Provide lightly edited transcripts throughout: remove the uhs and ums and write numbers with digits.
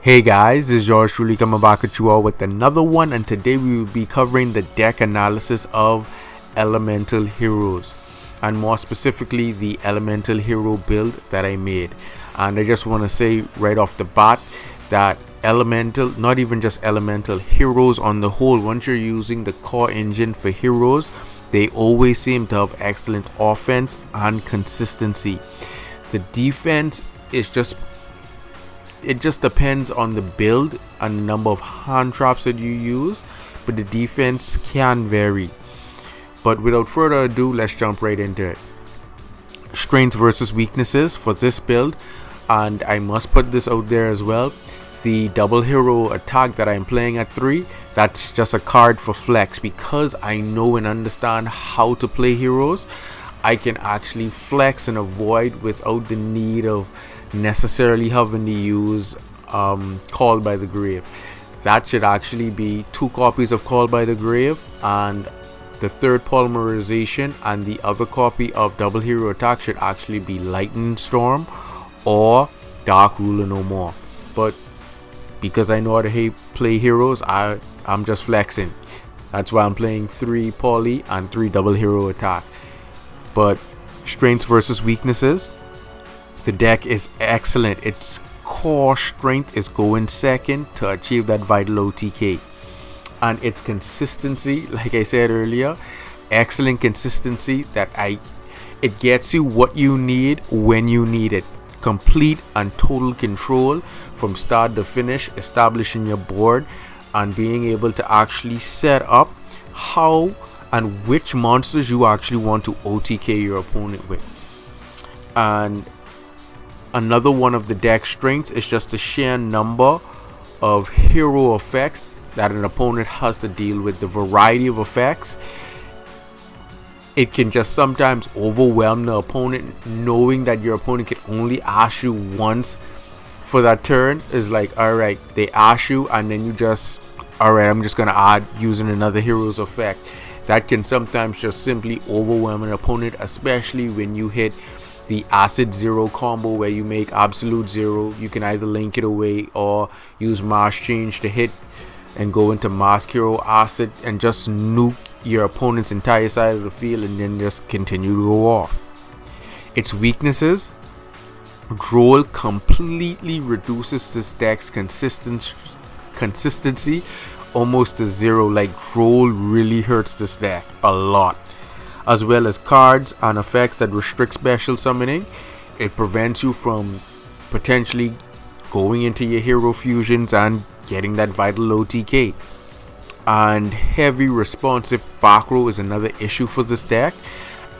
Hey guys, this is yours truly coming back at you all with another one, and today we will be covering the deck analysis of elemental heroes, and more specifically the elemental hero build that I made. And I just want to say right off the bat that elemental, not even just elemental, heroes on the whole, once you're using the core engine for heroes, they always seem to have excellent offense and consistency. The defense is just, it just depends on the build and the number of hand traps that you use, but the defense can vary. But without further ado, let's jump right into it. Strengths versus weaknesses for this build, and I must put this out there as well, the double hero attack that I'm playing at 3, that's just a card for flex. Because I know and understand how to play heroes, I can actually flex and avoid without the need of necessarily having to use Call by the Grave. That should actually be 2 copies of Call by the Grave and the third polymerization, and the other copy of double hero attack should actually be Lightning Storm or Dark Ruler No More. But because I know how to play heroes, I'm just flexing. That's why I'm playing 3 poly and 3 double hero attack. But strengths versus weaknesses, the deck is excellent. Its core strength is going second to achieve that vital OTK, and its consistency, like I said earlier, excellent consistency that it gets you what you need when you need it. Complete and total control from start to finish, establishing your board and being able to actually set up how and which monsters you actually want to OTK your opponent with. And another one of the deck strengths is just the sheer number of hero effects that an opponent has to deal with. The variety of effects, it can just sometimes overwhelm the opponent, knowing that your opponent can only ask you once for that turn. Is like, alright, they ask you and then you just, alright, I'm just gonna add using another hero's effect. That can sometimes just simply overwhelm an opponent, especially when you hit the acid 0 combo where you make absolute 0. You can either link it away or use mass change to hit and go into mask hero acid and just nuke your opponent's entire side of the field and then just continue to go off. Its weaknesses, Droll completely reduces this deck's consistency almost to 0. Like, Droll really hurts this deck a lot. As well as cards and effects that restrict special summoning. It prevents you from potentially going into your hero fusions and getting that vital OTK. And heavy responsive back row is another issue for this deck.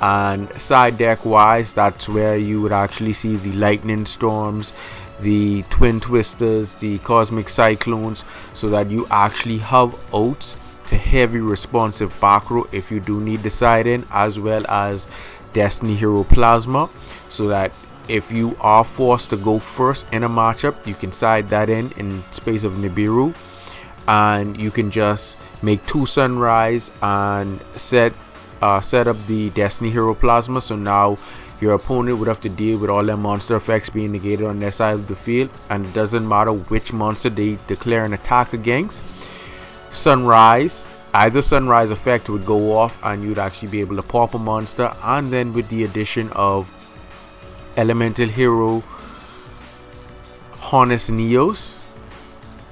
And side deck wise, that's where you would actually see the Lightning Storms, the Twin Twisters, the Cosmic Cyclones, so that you actually have outs to heavy responsive back row if you do need the side in, as well as Destiny Hero Plasma, so that if you are forced to go first in a matchup, you can side that in space of Nibiru, and you can just make 2 Sunrise and set up the Destiny Hero Plasma. So now your opponent would have to deal with all their monster effects being negated on their side of the field, and it doesn't matter which monster they declare an attack against. Sunrise, either Sunrise effect would go off and you'd actually be able to pop a monster, and then with the addition of elemental hero Honest Neos,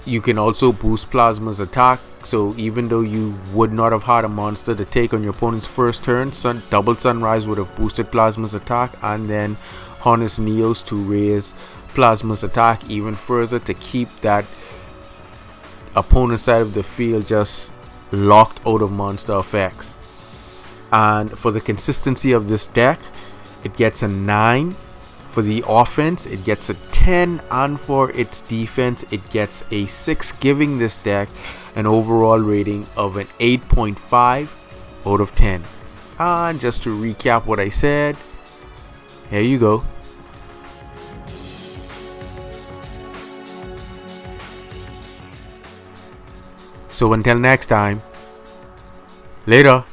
you can also boost Plasma's attack. So even though you would not have had a monster to take on your opponent's first turn, double Sunrise would have boosted Plasma's attack, and then Honest Neos to raise Plasma's attack even further to keep that opponent's side of the field just locked out of monster effects. And for the consistency of this deck, it gets a 9. For the offense, it gets a 10, and for its defense, it gets a 6, giving this deck an overall rating of an 8.5 out of 10. And just to recap what I said, here you go. So until next time, later.